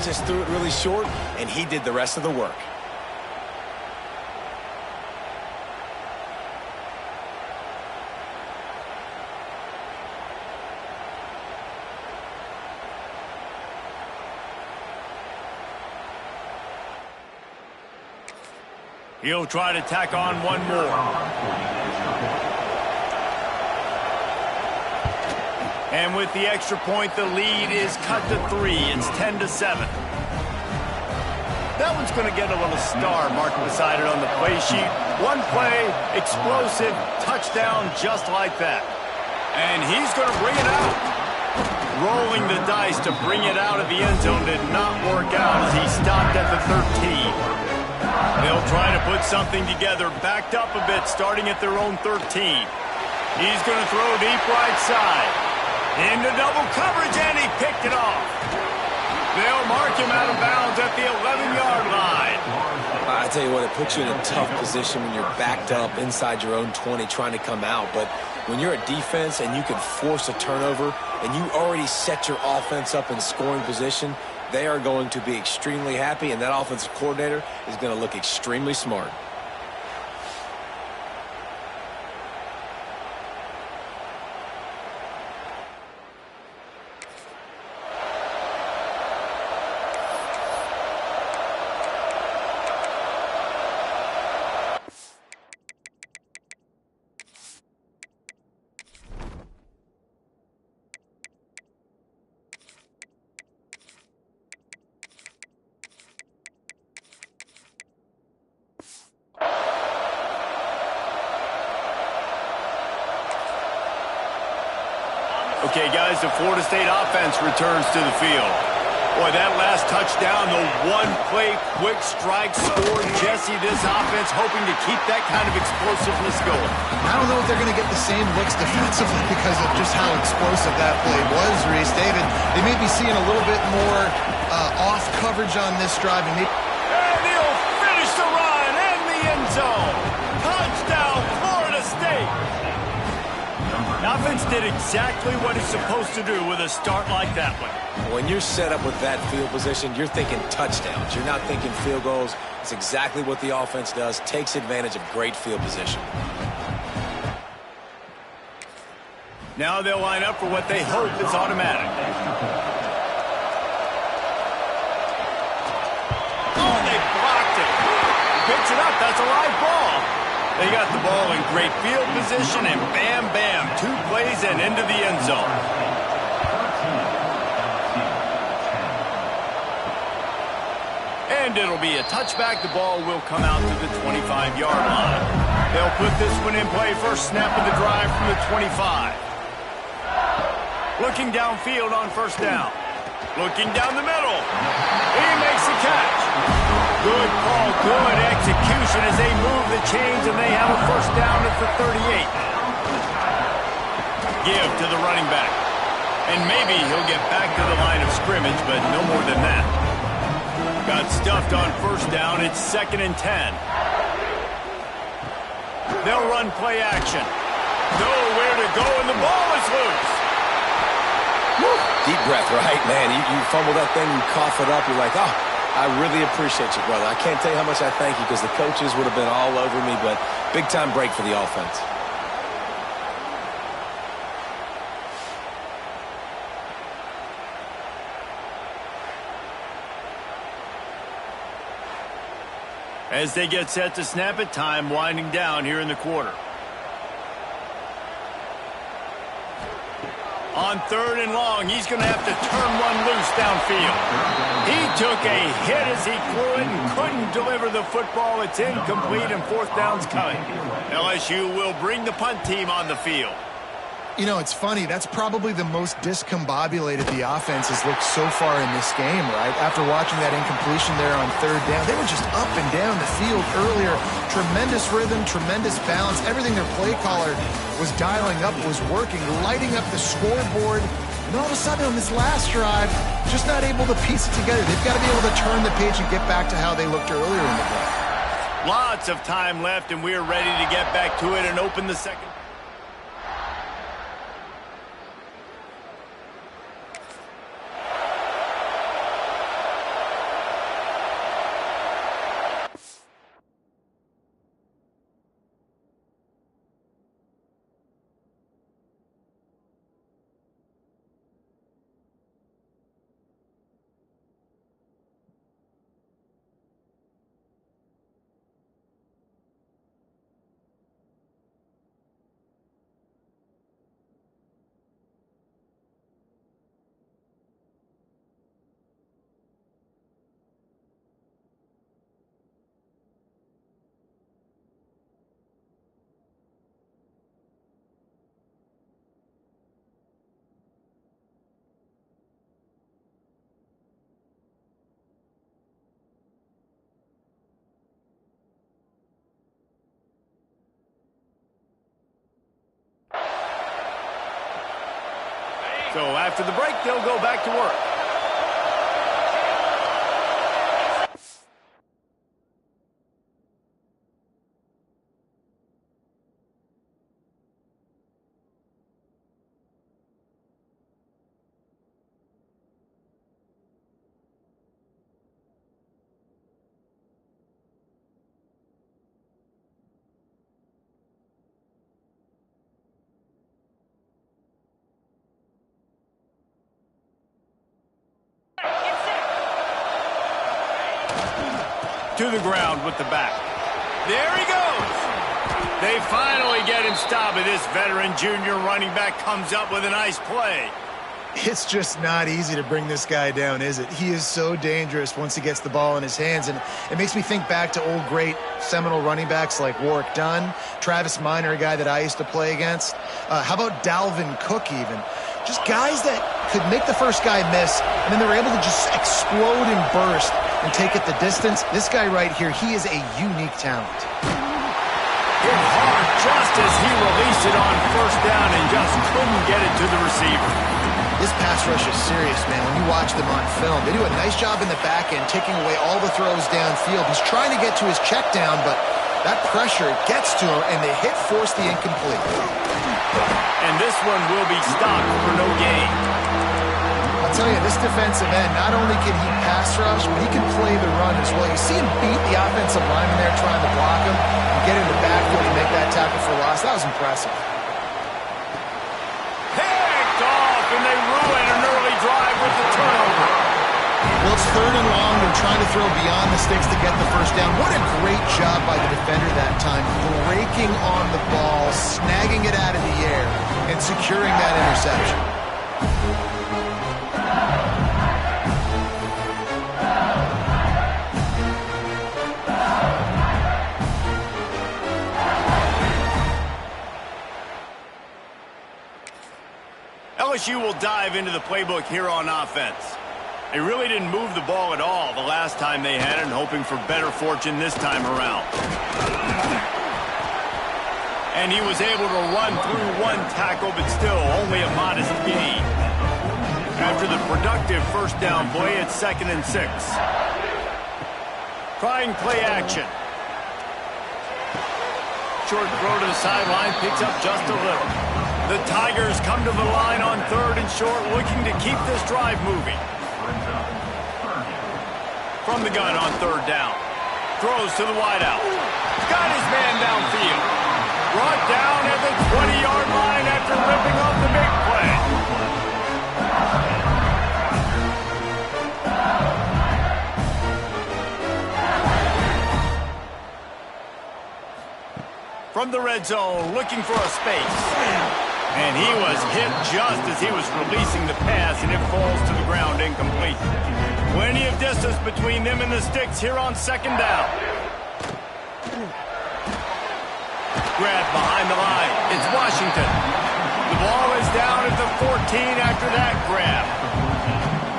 I just threw it really short, and he did the rest of the work. He'll try to tack on one more. And with the extra point, the lead is cut to 3. It's 10-7. That one's going to get a little star marked beside it on the play sheet. One play, explosive, touchdown just like that. And he's going to bring it out. Rolling the dice to bring it out of the end zone did not work out as he stopped at the 13. They'll try to put something together, backed up a bit, starting at their own 13. He's going to throw deep right side. Into double coverage, and he picked it off. They'll mark him out of bounds at the 11-yard line. I tell you what, it puts you in a tough position when you're backed up inside your own 20 trying to come out. But when you're a defense and you can force a turnover and you already set your offense up in scoring position, they are going to be extremely happy, and that offensive coordinator is going to look extremely smart. Okay, guys, the Florida State offense returns to the field. Boy, that last touchdown, the one-play quick strike score. Jesse, this offense hoping to keep that kind of explosiveness going. I don't know if they're going to get the same looks defensively because of just how explosive that play was, Reese. David, they may be seeing a little bit more off coverage on this drive. And he'll finish the run in the end zone. Touchdown, Florida State. The offense did exactly what it's supposed to do with a start like that one. When you're set up with that field position, you're thinking touchdowns. You're not thinking field goals. It's exactly what the offense does, takes advantage of great field position. Now they'll line up for what they hope is automatic. Oh, they blocked it. Picks it up. That's a live ball. They got the ball in great field position, and bam, bam, 2 plays and into the end zone. And it'll be a touchback. The ball will come out to the 25-yard line. They'll put this one in play. First snap of the drive from the 25. Looking downfield on first down. Looking down the middle. He makes the catch. Good call, good execution as they move the chains, and they have a first down at the 38. Give to the running back. And maybe he'll get back to the line of scrimmage, but no more than that. Got stuffed on first down. It's 2nd and 10. They'll run play action. Nowhere to go, and the ball is loose. Woo. Deep breath, right, man? You fumble that thing, you cough it up, you're like, oh, I really appreciate you, brother. I can't tell you how much I thank you because the coaches would have been all over me, but big-time break for the offense. As they get set to snap it, time winding down here in the quarter. On 3rd and long, he's going to have to turn one loose downfield. He took a hit as he threw it and couldn't deliver the football. It's incomplete, and 4th down's coming. LSU will bring the punt team on the field. You know, it's funny. That's probably the most discombobulated the offense has looked so far in this game, right? After watching that incompletion there on 3rd down, they were just up and down the field earlier. Tremendous rhythm, tremendous balance. Everything their play caller was dialing up was working, lighting up the scoreboard. And all of a sudden on this last drive, just not able to piece it together. They've got to be able to turn the page and get back to how they looked earlier in the game. Lots of time left, and we're ready to get back to it and open the second. So after the break, they'll go back to work. To the ground with the back. There he goes. They finally get him stopped, and this veteran junior running back comes up with a nice play. It's just not easy to bring this guy down, is it? He is so dangerous once he gets the ball in his hands, and it makes me think back to old great seminal running backs like Warwick Dunn, Travis Minor, a guy that I used to play against. How about Dalvin Cook even? Just guys that could make the first guy miss, and then they were able to just explode and burst and take it the distance. This guy right here, he is a unique talent. Hit hard just as he released it on first down and just couldn't get it to the receiver. This pass rush is serious, man. When you watch them on film, they do a nice job in the back end, taking away all the throws downfield. He's trying to get to his check down, but that pressure gets to him, and the hit forced the incomplete. And this one will be stopped for no gain. I'll tell you, this defensive end, not only can he pass rush, but he can play the run as well. You see him beat the offensive lineman there trying to block him and get in the backfield to make that tackle for loss. That was impressive. Picked off, and they ruin an early drive with the turnover. Well, it's 3rd and long. They're trying to throw beyond the sticks to get the first down. What a great job by the defender that time, breaking on the ball, snagging it out of the air, and securing that interception. LSU will dive into the playbook here on offense. They really didn't move the ball at all the last time they had it, and hoping for better fortune this time around. And he was able to run through one tackle, but still only a modest gain. After the productive first down play, it's 2nd and 6. Trying play action. Short throw to the sideline, picks up just a little. The Tigers come to the line on 3rd and short, looking to keep this drive moving. From the gun on 3rd down. Throws to the wideout. Got his man downfield. Brought down at the 20-yard line after ripping off the big play. From the red zone, looking for a space. And he was hit just as he was releasing the pass, and it falls to the ground incomplete. Plenty of distance between them and the sticks here on 2nd down. Grab behind the line. It's Washington. The ball is down at the 14 after that grab.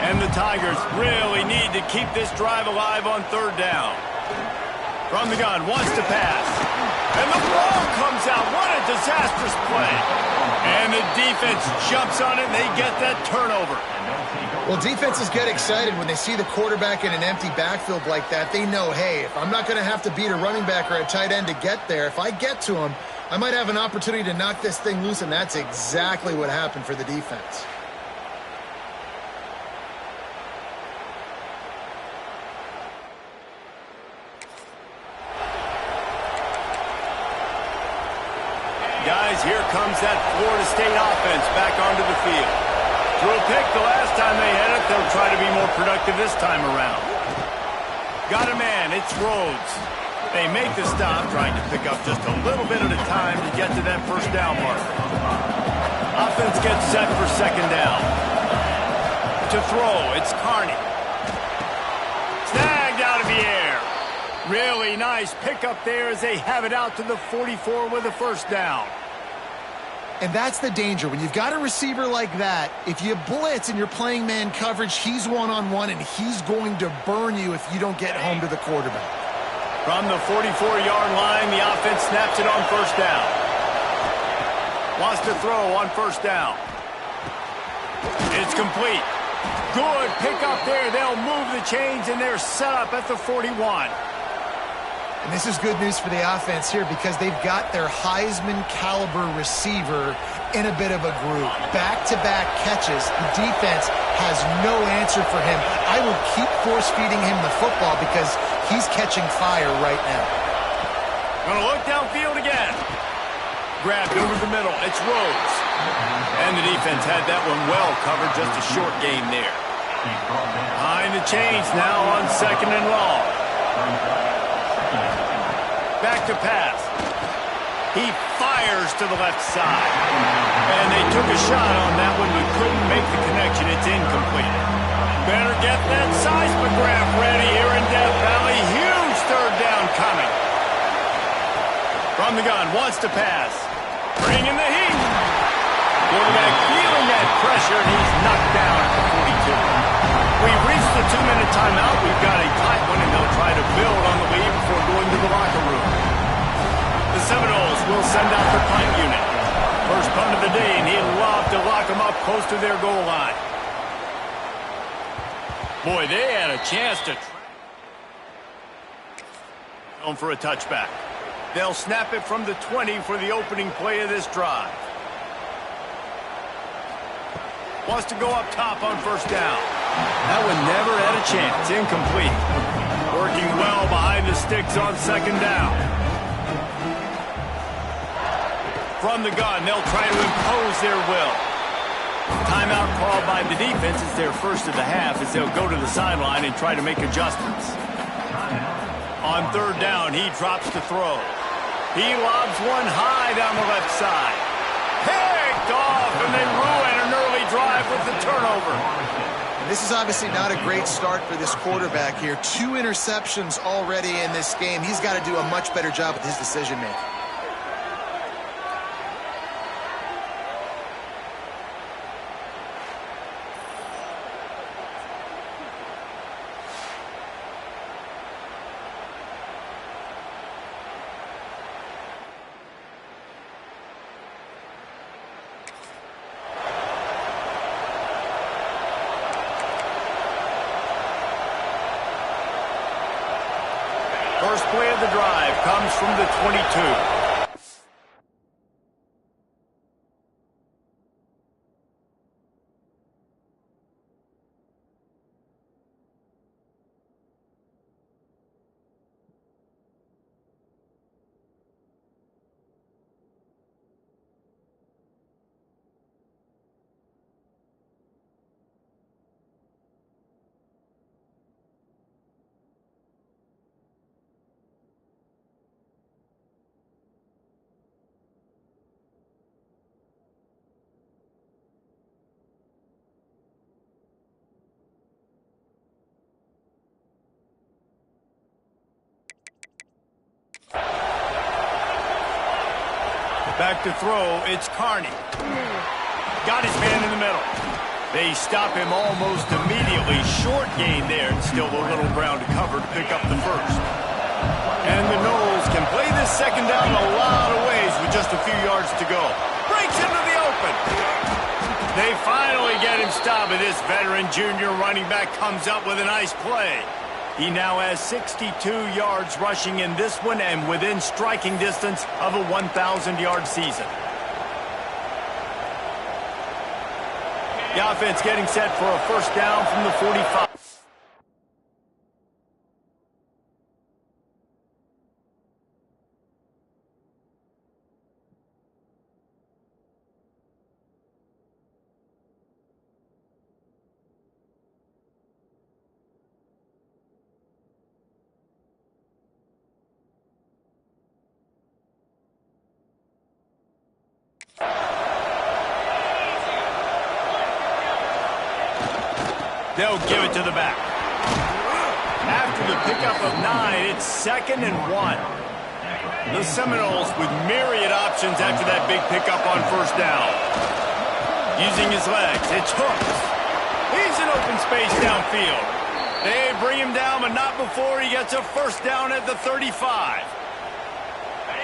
And the Tigers really need to keep this drive alive on 3rd down. From the gun, wants to pass. And the ball comes out. What a disastrous play. And the defense jumps on it, and they get that turnover. Well, defenses get excited when they see the quarterback in an empty backfield like that. They know, hey, if I'm not going to have to beat a running back or a tight end to get there, if I get to him, I might have an opportunity to knock this thing loose, and that's exactly what happened for the defense. Guys, here comes that Florida State offense back onto the field. Threw a pick the last time they had it. They'll try to be more productive this time around. Got a man. It's Rhodes. They make the stop, trying to pick up just a little bit at a time to get to that first down mark. Offense gets set for 2nd down. To throw, it's Carney. Snagged out of the air. Really nice pickup there as they have it out to the 44 with a first down. And that's the danger. When you've got a receiver like that, if you blitz and you're playing man coverage, he's one-on-one, and he's going to burn you if you don't get home to the quarterback. From the 44-yard line, the offense snaps it on first down. Wants to throw on first down. Incomplete. Good pickup there. They'll move the chains, and they're set up at the 41. And this is good news for the offense here because they've got their Heisman-caliber receiver in a bit of a groove. Back-to-back catches. The defense has no answer for him. I will keep force-feeding him the football because he's catching fire right now. Gonna look downfield again. Grabbed over the middle. It's Rhodes. And the defense had that one well covered. Just a short game there. Behind the chains now on 2nd and long. Back to pass. He fires to the left side. And they took a shot on that one but couldn't make the connection. It's incomplete. Better get that seismograph ready here in Death Valley. Huge third down coming. From the gun, wants to pass. Bringing the heat. Quarterback feeling that pressure, and he's knocked down at the 42. We've reached the 2-minute timeout. We've got a tight one, and they'll try to build on the lead before going to the locker room. The Seminoles will send out the punt unit. First punt of the day, and he'd love to lock them up close to their goal line. Boy, they had a chance to on for a touchback. They'll snap it from the 20 for the opening play of this drive. Wants to go up top on first down. That one never had a chance. Incomplete. Working well behind the sticks on 2nd down. From the gun, they'll try to impose their will. Timeout called by the defense is their first of the half as they'll go to the sideline and try to make adjustments. On 3rd down, he drops to throw. He lobs one high down the left side. Picked off, and they ruin an early drive with the turnover. And this is obviously not a great start for this quarterback here. 2 interceptions already in this game. He's got to do a much better job with his decision-making. First play of the drive comes from the 22. Back to throw, it's Carney. Got his man in the middle. They stop him almost immediately. Short gain there, and still a little ground to cover to pick up the first. And the Noles can play this 2nd down a lot of ways with just a few yards to go. Breaks into the open. They finally get him stopped, and this veteran junior running back comes up with a nice play. He now has 62 yards rushing in this one and within striking distance of a 1,000-yard season. The offense getting set for a first down from the 45. They'll give it to the back. After the pickup of 9, it's 2nd and 1. The Seminoles with myriad options after that big pickup on first down. Using his legs, it's Hooks. He's in open space downfield. They bring him down, but not before he gets a first down at the 35.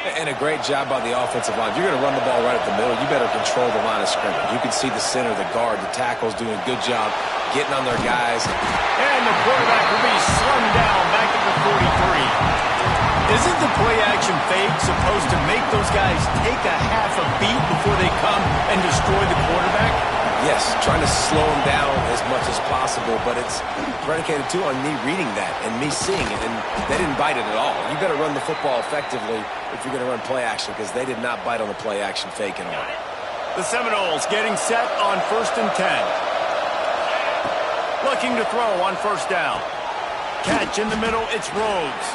And a great job by the offensive line. If you're going to run the ball right up the middle, you better control the line of scrimmage. You can see the center, the guard, the tackles doing a good job getting on their guys. And the quarterback will be slung down back at the 43. Isn't the play-action fake supposed to make those guys take a half a beat before they come and destroy the quarterback? Yes, trying to slow him down as much as possible, but it's predicated, too, on me reading that and me seeing it, and they didn't bite it at all. You better run the football effectively if you're going to run play-action, because they did not bite on the play-action fake at all. The Seminoles getting set on 1st and 10. Looking to throw on 1st down. Catch in the middle, it's Rhodes.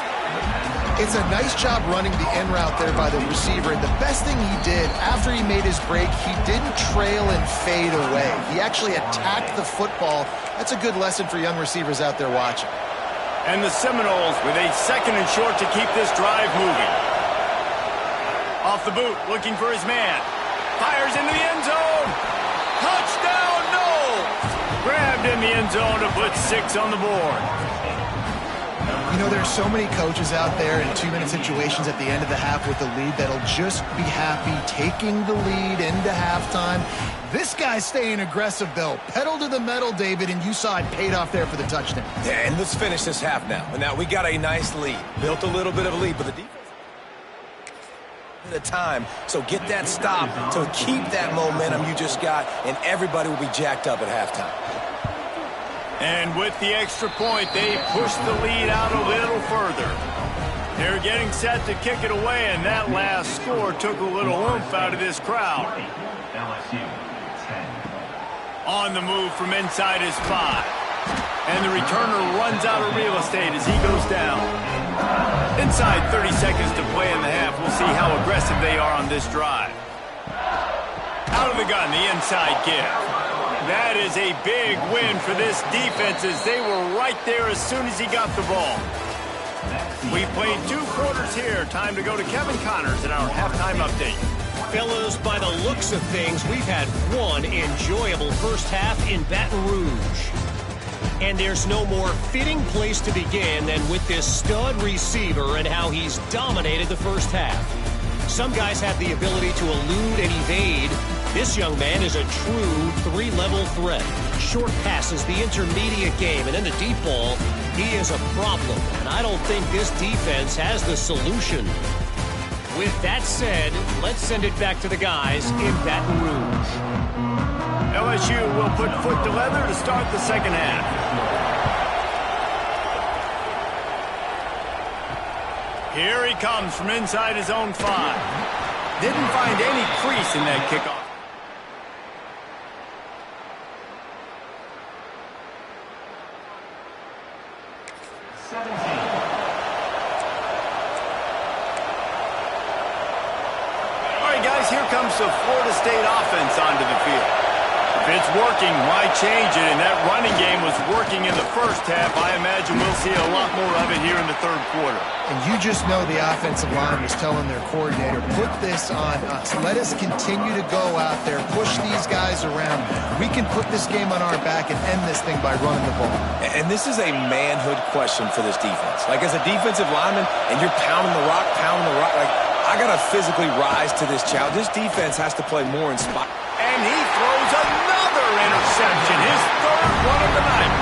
It's a nice job running the in route there by the receiver. And the best thing he did after he made his break, he didn't trail and fade away. He actually attacked the football. That's a good lesson for young receivers out there watching. And the Seminoles with a 2nd and short to keep this drive moving. Off the boot, looking for his man. Fires into the end zone. Touchdown, no! Grabbed in the end zone to put 6 on the board. You know, there's so many coaches out there in 2-minute situations at the end of the half with the lead that'll just be happy taking the lead into halftime. This guy's staying aggressive, though. Pedal to the metal, David, and you saw it paid off there for the touchdown. Yeah, and let's finish this half now. And now we got a nice lead. Built a little bit of a lead, but the defense at a time. So get that stop to keep that momentum you just got, and everybody will be jacked up at halftime. And with the extra point, they push the lead out a little further. They're getting set to kick it away, and that last score took a little oomph out of this crowd. On the move from inside his 5. And the returner runs out of real estate as he goes down. Inside 30 seconds to play in the half. We'll see how aggressive they are on this drive. Out of the gun, the inside give. That is a big win for this defense as they were right there as soon as he got the ball. We played 2 quarters here. Time to go to Kevin Connors in our halftime update. Fellas, by the looks of things, we've had one enjoyable first half in Baton Rouge. And there's no more fitting place to begin than with this stud receiver and how he's dominated the first half. Some guys have the ability to elude and evade. This young man is a true 3-level threat. Short passes, the intermediate game, and then the deep ball, he is a problem. And I don't think this defense has the solution. With that said, let's send it back to the guys in Baton Rouge. LSU will put foot to leather to start the second half. Here he comes from inside his own 5. Didn't find any crease in that kickoff. Here comes the Florida State offense onto the field. If it's working, why change it? And that running game was working in the first half. I imagine we'll see a lot more of it here in the third quarter. And you just know the offensive line was telling their coordinator, put this on us. Let us continue to go out there, push these guys around. We can put this game on our back and end this thing by running the ball. And this is a manhood question for this defense. Like, as a defensive lineman, and you're pounding the rock, like, I got to physically rise to this challenge. This defense has to play more inspired. And he throws another interception, his 3rd one of the night.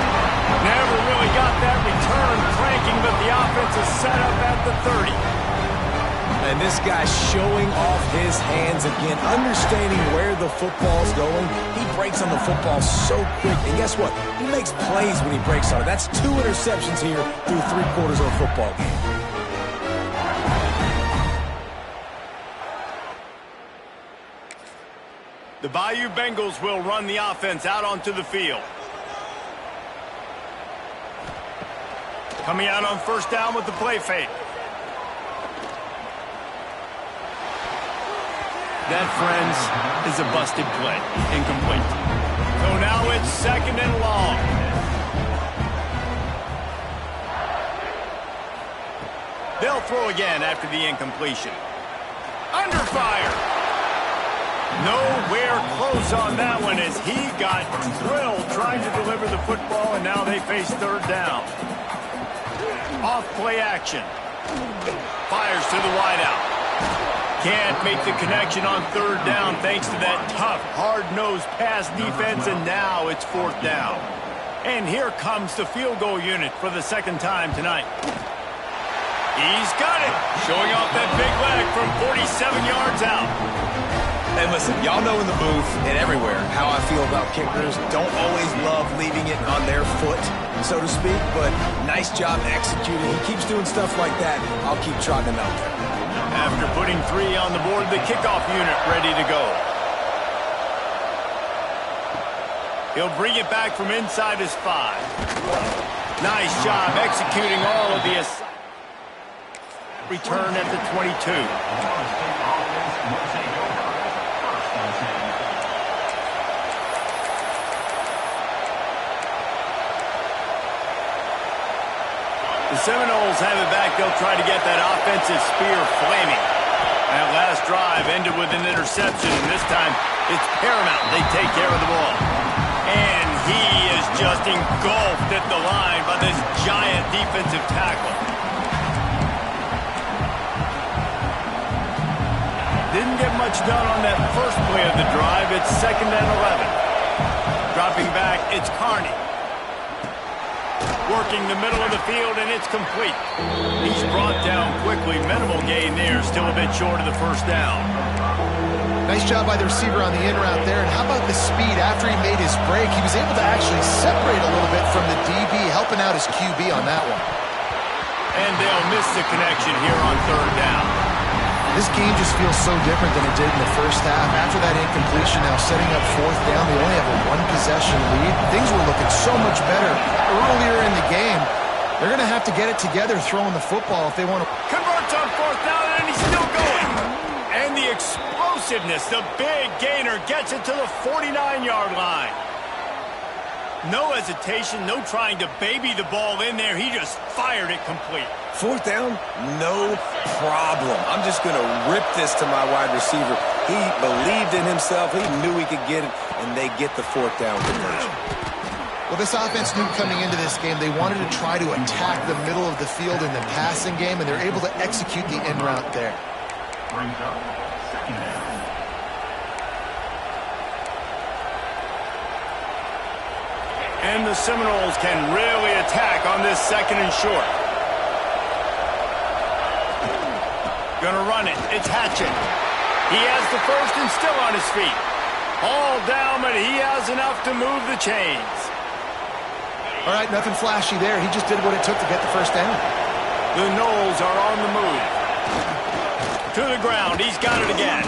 Never really got that return cranking, but the offense is set up at the 30. And this guy showing off his hands again, understanding where the football's going. He breaks on the football so quick. And guess what? He makes plays when he breaks on it. That's 2 interceptions here through 3 quarters of a football game. The Bayou Bengals will run the offense out onto the field. Coming out on 1st down with the play fake. That, friends, is a busted play. Incomplete. So now it's 2nd and long. They'll throw again after the incompletion. Under fire. Nowhere close on that one as he got drilled trying to deliver the football, and now they face 3rd down. Off play action. Fires to the wideout. Can't make the connection on third down thanks to that tough, hard-nosed pass defense, and now it's fourth down. And here comes the field goal unit for the second time tonight. He's got it, showing off that big leg from 47 yards out. And listen, y'all know in the booth and everywhere how I feel about kickers. Don't always love leaving it on their foot, so to speak, but nice job executing. He keeps doing stuff like that. I'll keep trotting him out there. After putting 3 on the board, the kickoff unit ready to go. He'll bring it back from inside his 5. Nice job executing all of the return at the 22. The Seminoles have it back. They'll try to get that offensive spear flaming. That last drive ended with an interception, and this time it's paramount they take care of the ball. And he is just engulfed at the line by this giant defensive tackle. Didn't get much done on that first play of the drive. It's 2nd and 11. Dropping back, it's Carney. Working the middle of the field, and it's complete. He's brought down quickly. Minimal gain there, still a bit short of the first down. Nice job by the receiver on the in route there. And how about the speed after he made his break? He was able to actually separate a little bit from the DB, helping out his QB on that one. And they'll miss the connection here on third down. This game just feels so different than it did in the first half. After that incompletion, now setting up fourth down, they only have a 1-possession lead. Things were looking so much better earlier in the game. They're going to have to get it together throwing the football if they want to. Converts on fourth down, and he's still going. And the explosiveness, the big gainer, gets it to the 49-yard line. No hesitation, no trying to baby the ball in there. He just fired it complete. Fourth down, no problem. I'm just going to rip this to my wide receiver. He believed in himself. He knew he could get it, and they get the fourth down conversion. Well, this offense knew coming into this game they wanted to try to attack the middle of the field in the passing game, and they're able to execute the in route there. Brings up 2nd down. And the Seminoles can really attack on this 2nd and short. Gonna run it. It's Hatchett. He has the first and still on his feet. All down, but he has enough to move the chains. All right, nothing flashy there. He just did what it took to get the first down. The Noles are on the move. To the ground. He's got it again.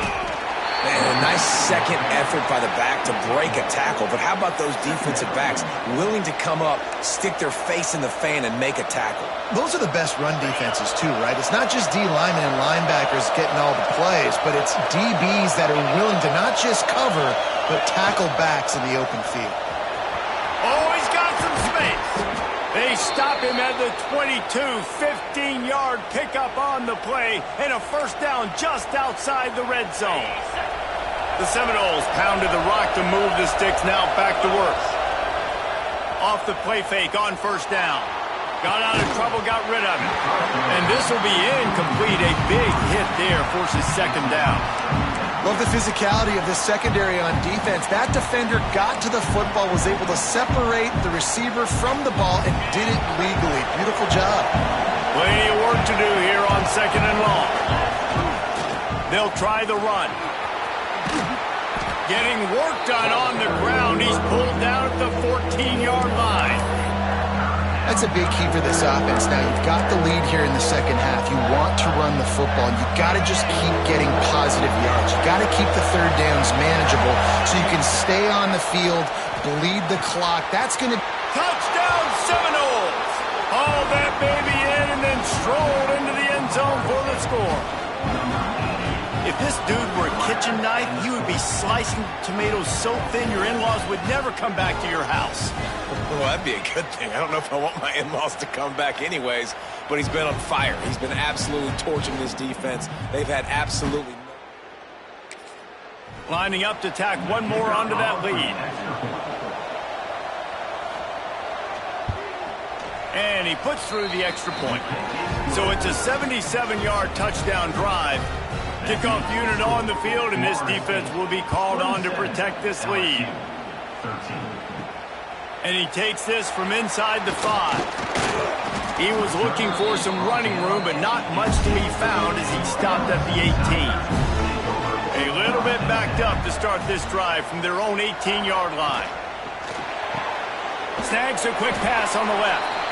Man, a nice second effort by the back to break a tackle. But how about those defensive backs willing to come up, stick their face in the fan, and make a tackle? Those are the best run defenses, too, right? It's not just D linemen and linebackers getting all the plays, but it's DBs that are willing to not just cover, but tackle backs in the open field. Oh, he's got some space. They stop him at the 22, 15-yard pickup on the play, and a first down just outside the red zone. The Seminoles pounded the rock to move the sticks, now back to work. Off the play fake on first down. Got out of trouble, got rid of it. And this will be incomplete. A big hit there forces 2nd down. Love the physicality of this secondary on defense. That defender got to the football, was able to separate the receiver from the ball, and did it legally. Beautiful job. Plenty of work to do here on 2nd and long. They'll try the run. Getting work done on the ground. He's pulled down at the 14-yard line. That's a big key for this offense. Now, you've got the lead here in the second half. You want to run the football, and you've got to just keep getting positive yards. You've got to keep the third downs manageable so you can stay on the field, bleed the clock. That's going to... Touchdown, Seminoles! Hauled that baby in and then strolled into the end zone for the score. If this dude were a kitchen knife, he would be slicing tomatoes so thin your in-laws would never come back to your house. Well, that'd be a good thing. I don't know if I want my in-laws to come back anyways, but he's been on fire. He's been absolutely torching this defense. They've had absolutely no... Lining up to tack one more onto that lead. And he puts through the extra point. So it's a 77-yard touchdown drive. Kickoff unit on the field, and this defense will be called on to protect this lead. And he takes this from inside the 5. He was looking for some running room, but not much to be found as he stopped at the 18. A little bit backed up to start this drive from their own 18-yard line. Snags a quick pass on the left.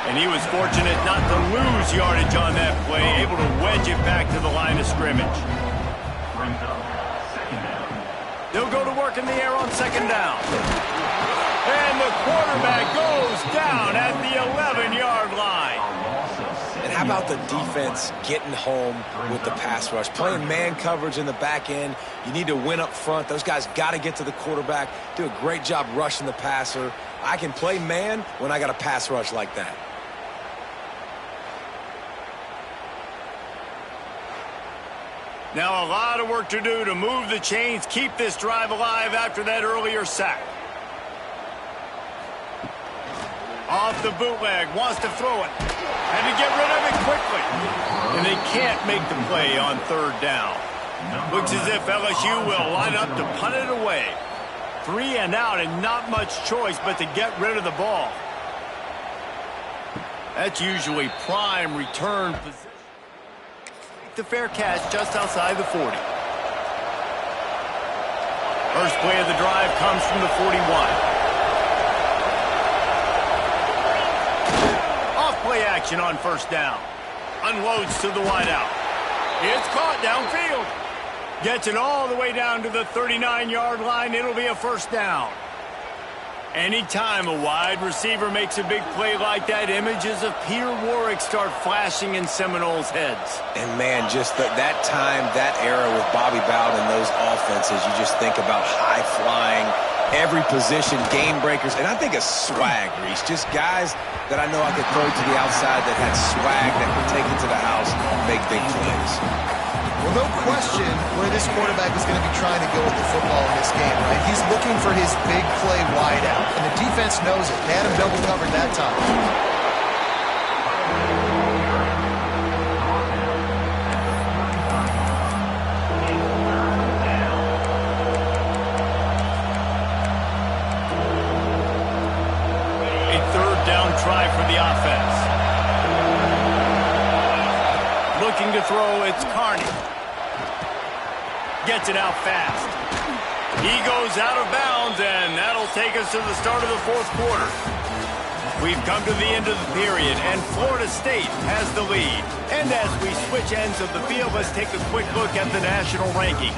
And he was fortunate not to lose yardage on that play, able to wedge it back to the line of scrimmage. They'll go to work in the air on second down. And the quarterback goes down at the 11-yard line. And how about the defense getting home with the pass rush? Playing man coverage in the back end. You need to win up front. Those guys got to get to the quarterback. Do a great job rushing the passer. I can play man when I got a pass rush like that. Now a lot of work to do to move the chains, keep this drive alive after that earlier sack. Off the bootleg, wants to throw it. And to get rid of it quickly. And they can't make the play on third down. Looks as if LSU will line up to punt it away. 3 and out and not much choice but to get rid of the ball. That's usually prime return position. The fair catch just outside the 40. First play of the drive comes from the 41. Off play action on first down. Unloads to the wideout. It's caught downfield. Gets it all the way down to the 39-yard line. It'll be a first down. Anytime a wide receiver makes a big play like that, images of Peter Warrick start flashing in Seminoles' heads. And, man, just that time, that era with Bobby Bowden and those offenses, you just think about high-flying, every position, game breakers, and I think of swag, Reese. Just guys that I know I could throw to the outside that had swag that could take it to the house and make big plays. Well, no question where this quarterback is going to be trying to go with the football in this game, right? He's looking for his big play wide out, and the defense knows it. They had him double covered that time. A third down try for the offense. Looking to throw, it's Carney. Gets it out fast. He goes out of bounds, and that'll take us to the start of the fourth quarter. We've come to the end of the period, and Florida State has the lead. And as we switch ends of the field, let's take a quick look at the national rankings.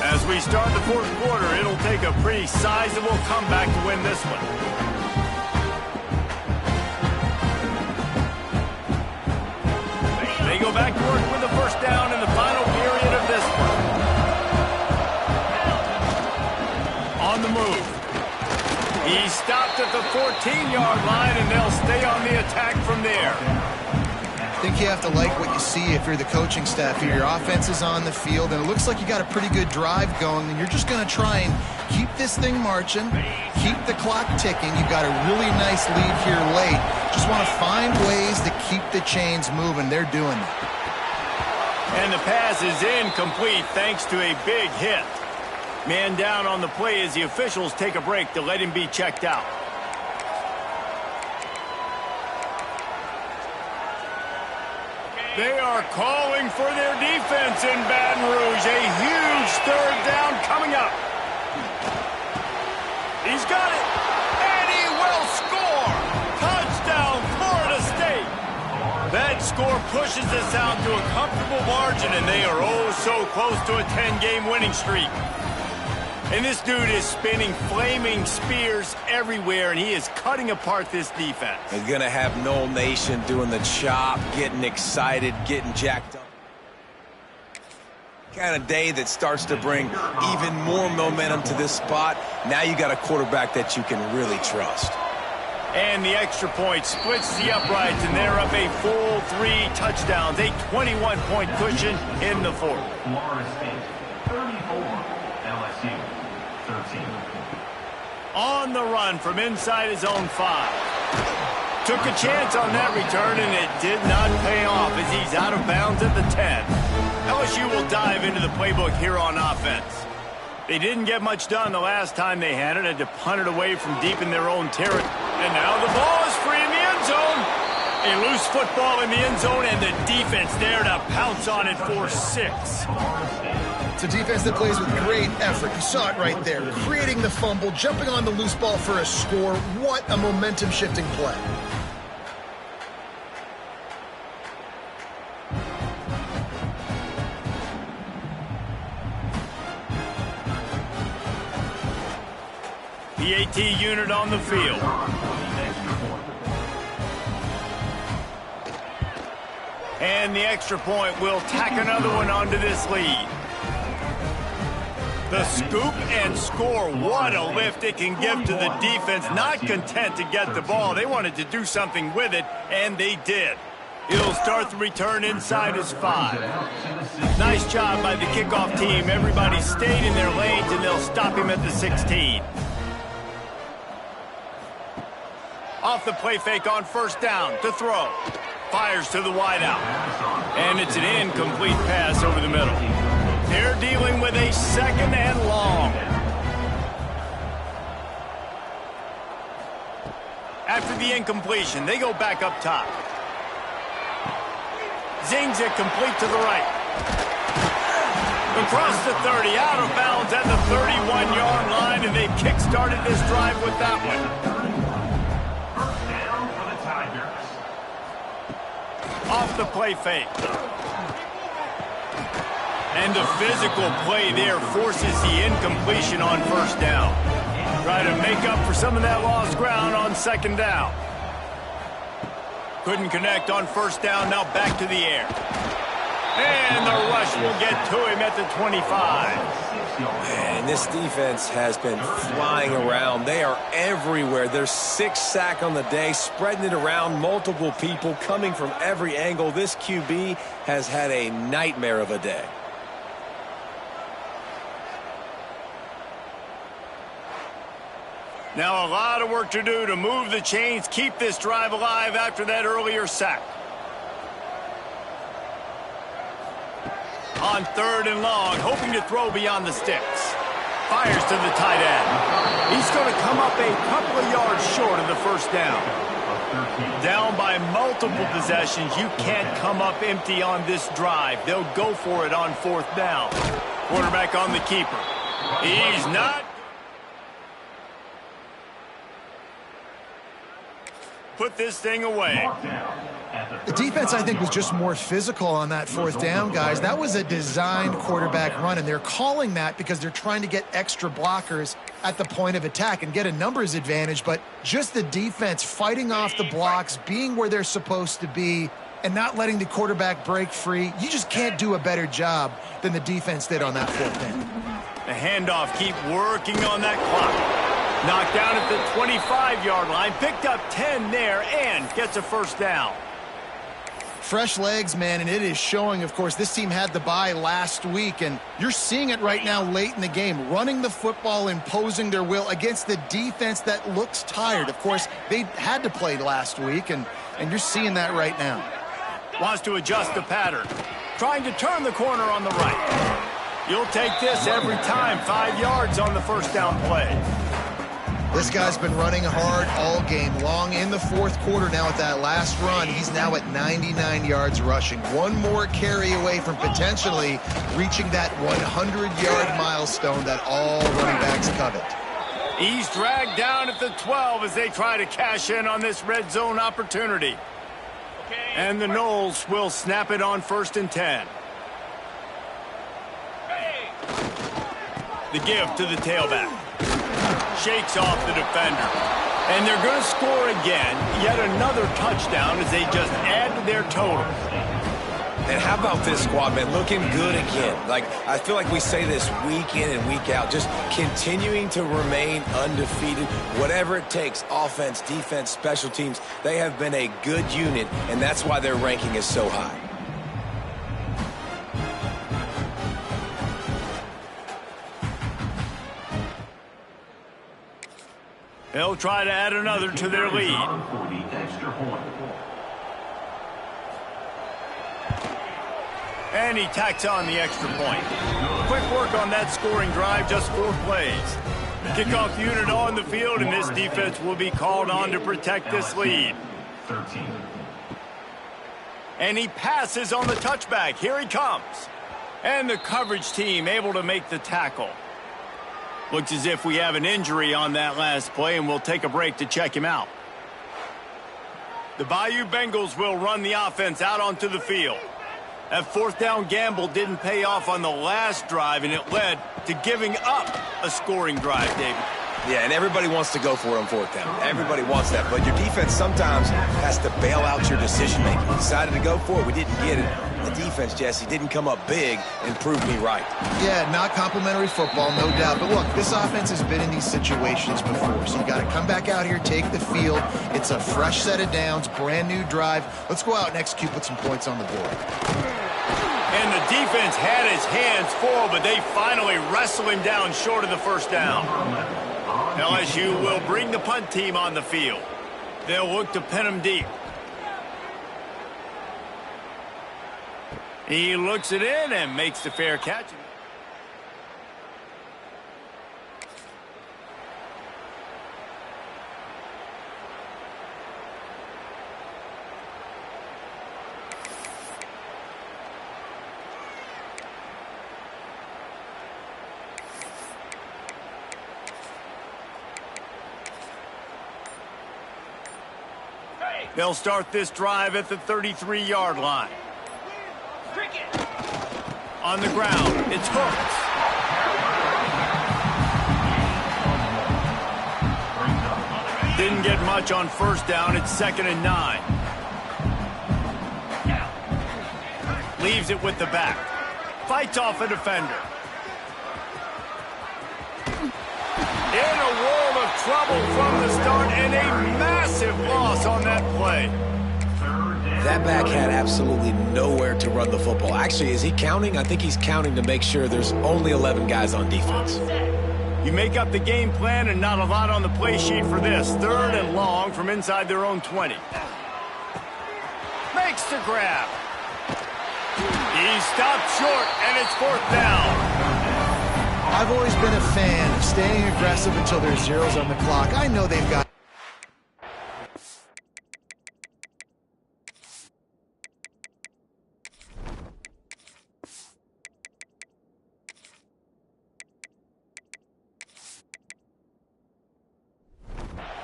As we start the fourth quarter, it'll take a pretty sizable comeback to win this one. They go back to work with the first down in the final period of this one. On the move. He stopped at the 14-yard line, and they'll stay on the attack from there. I think you have to like what you see if you're the coaching staff here. Your offense is on the field, and it looks like you got a pretty good drive going, and you're just going to try and keep this thing marching, keep the clock ticking. You've got a really nice lead here late. Just want to find ways to keep the chains moving. They're doing it. And the pass is incomplete thanks to a big hit. Man down on the play as the officials take a break to let him be checked out. They are calling for their defense in Baton Rouge. A huge third down coming up. He's got it. And he will score. Touchdown, Florida State. That score pushes us out to a comfortable margin, and they are oh so close to a 10-game winning streak. And this dude is spinning flaming spears everywhere, and he is cutting apart this defense. They're going to have Noel Nation doing the chop, getting excited, getting jacked up. Kind of day that starts to bring even more momentum to this spot. Now you got a quarterback that you can really trust. And the extra point splits the uprights, and they're up a full 3 touchdowns, a 21-point cushion in the fourth. Florida State, 34, LSU. On the run from inside his own 5. Took a chance on that return, and it did not pay off as he's out of bounds at the 10. LSU will dive into the playbook here on offense. They didn't get much done the last time they had it. Had to punt it away from deep in their own territory. And now the ball is free in the end zone. A loose football in the end zone, and the defense there to pounce on it for 6. It's a defense that plays with great effort. You saw it right there. Creating the fumble, jumping on the loose ball for a score. What a momentum-shifting play. The AT unit on the field. And the extra point will tack another one onto this lead. The scoop and score. What a lift it can give to the defense. Not content to get the ball. They wanted to do something with it, and they did. He'll start the return inside his 5. Nice job by the kickoff team. Everybody stayed in their lanes, and they'll stop him at the 16. Off the play fake on first down to throw. Fires to the wideout. And it's an incomplete pass over the middle. They're dealing with a 2nd and long. After the incompletion, they go back up top. Zings it complete to the right. Across the 30, out of bounds at the 31-yard line, and they kick-started this drive with that one. Off the play fake. And the physical play there forces the incompletion on first down. Try to make up for some of that lost ground on 2nd down. Couldn't connect on first down, now back to the air. And the rush will get to him at the 25. Man, this defense has been flying around. They are everywhere. There's 6 sacks on the day, spreading it around, multiple people coming from every angle. This QB has had a nightmare of a day. Now a lot of work to do to move the chains, keep this drive alive after that earlier sack. On 3rd and long, hoping to throw beyond the sticks. Fires to the tight end. He's going to come up a couple of yards short of the first down. Down by multiple possessions, you can't come up empty on this drive. They'll go for it on 4th down. Quarterback on the keeper. He's not. Put this thing away. The defense, I think, was just more physical on that 4th down, guys. That was a designed quarterback run, and they're calling that because they're trying to get extra blockers at the point of attack and get a numbers advantage, but just the defense fighting off the blocks, being where they're supposed to be, and not letting the quarterback break free. You just can't do a better job than the defense did on that 4th down. The handoff, keep working on that clock. Knocked down at the 25-yard line, picked up 10 there, and gets a first down. Fresh legs, man, and it is showing. Of course, this team had the bye last week, and you're seeing it right now late in the game, running the football, imposing their will against the defense that looks tired. Of course, they had to play last week, and you're seeing that right now. Wants to adjust the pattern. Trying to turn the corner on the right. You'll take this every time. 5 yards on the first down play. This guy's been running hard all game long. In the 4th quarter now with that last run, he's now at 99 yards rushing. One more carry away from potentially reaching that 100-yard milestone that all running backs covet. He's dragged down at the 12 as they try to cash in on this red zone opportunity. And the Noles will snap it on 1st and 10. The give to the tailback. Shakes off the defender. And they're going to score again. Yet another touchdown as they just add to their total. And how about this squad, man? Looking good again. Like, I feel like we say this week in and week out. Just continuing to remain undefeated. Whatever it takes, offense, defense, special teams, they have been a good unit, and that's why their ranking is so high. They'll try to add another to their lead. For the extra point. And he tacks on the extra point. Quick work on that scoring drive, just 4 plays. Kickoff unit on the field, and this defense will be called on to protect this lead. 13. And he passes on the touchback. Here he comes. And the coverage team able to make the tackle. Looks as if we have an injury on that last play, and we'll take a break to check him out. The Bayou Bengals will run the offense out onto the field. That 4th down gamble didn't pay off on the last drive, and it led to giving up a scoring drive, David. Yeah, and everybody wants to go for it on 4th down. Everybody wants that, but your defense sometimes has to bail out your decision-making. We decided to go for it. We didn't get it. The defense, Jesse, didn't come up big and prove me right. Yeah, not complimentary football, no doubt. But look, this offense has been in these situations before, so you got to come back out here, take the field. It's a fresh set of downs, brand new drive. Let's go out and execute, put some points on the board. And the defense had his hands full, but they finally wrestle him down short of the 1st down. LSU will bring the punt team on the field. They'll look to pin him deep. He looks it in and makes the fair catch. They'll start this drive at the 33-yard line. On the ground, it's hooked. Didn't get much on 1st down. It's 2nd and 9. Leaves it with the back. Fights off a defender. In a world of trouble from the start, and a massive loss on that play. That back had absolutely nowhere to run the football. Actually, is he counting? I think he's counting to make sure there's only 11 guys on defense. You make up the game plan and not a lot on the play sheet for this. 3rd and long from inside their own 20. Makes the grab. He stopped short, and it's 4th down. I've always been a fan of staying aggressive until there's zeros on the clock. I know they've got...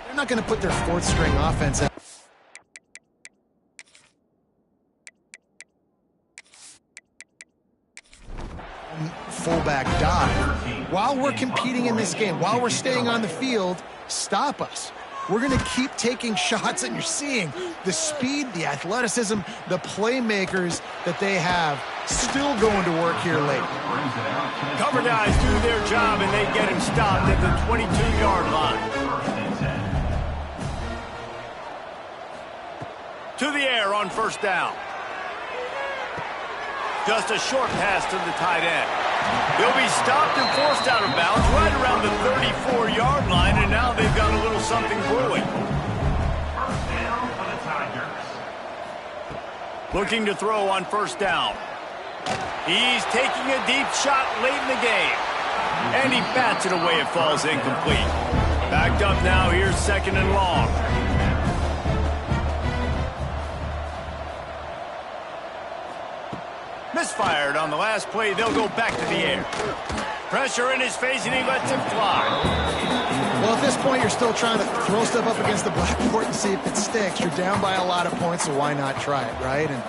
They're not going to put their 4th-string offense out. Fullback dive. While we're competing in this game, while we're staying on the field, stop us. We're going to keep taking shots, and you're seeing the speed, the athleticism, the playmakers that they have still going to work here late. Cover guys do their job, and they get him stopped at the 22-yard line. To the air on 1st down. Just a short pass to the tight end. He'll be stopped and forced out of bounds right around the 34-yard line, and now they've got a little something brewing. 1st down for the Tigers. Looking to throw on 1st down. He's taking a deep shot late in the game. And he bats it away. It falls incomplete. Backed up now. Here's 2nd and long. Misfired on the last play. They'll go back to the air. Pressure in his face, and he lets it fly. Well, at this point, you're still trying to throw stuff up against the blackboard and see if it sticks. You're down by a lot of points, so why not try it, right? And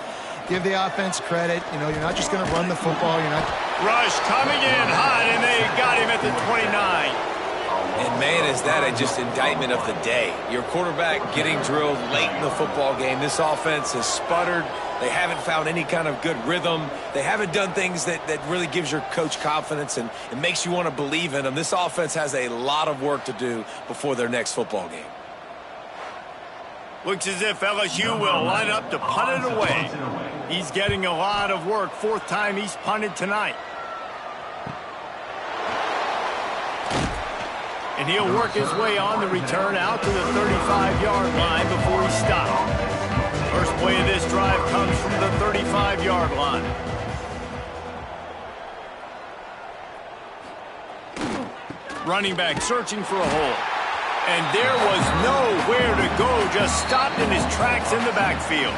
give the offense credit. You know, you're not just going to run the football. You're not... Rush coming in hot, and they got him at the 29. And, man, is that just indictment of the day. Your quarterback getting drilled late in the football game. This offense has sputtered. They haven't found any kind of good rhythm. They haven't done things that really gives your coach confidence and it makes you want to believe in them. This offense has a lot of work to do before their next football game. Looks as if LSU will line up to punt it away. He's getting a lot of work. 4th time he's punted tonight. And he'll work his way on the return out to the 35-yard line before he stopped. First play of this drive comes from the 35-yard line. Running back searching for a hole. And there was nowhere to go, just stopped in his tracks in the backfield.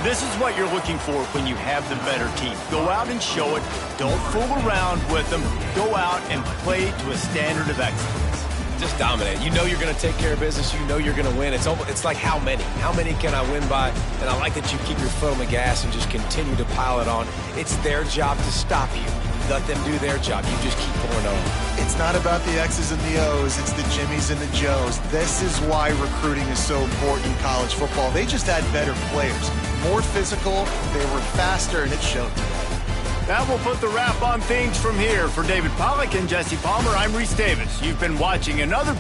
This is what you're looking for when you have the better team. Go out and show it. Don't fool around with them. Go out and play to a standard of excellence. Just dominate. You know you're going to take care of business. You know you're going to win. It's like how many? How many can I win by? And I like that you keep your foot on the gas and just continue to pile it on. It's their job to stop you. Let them do their job. You just keep going over. It's not about the X's and the O's. It's the Jimmies and the Joes. This is why recruiting is so important in college football. They just had better players. More physical, they were faster, and it showed today. That will put the wrap on things from here. For David Pollack and Jesse Palmer, I'm Reese Davis. You've been watching another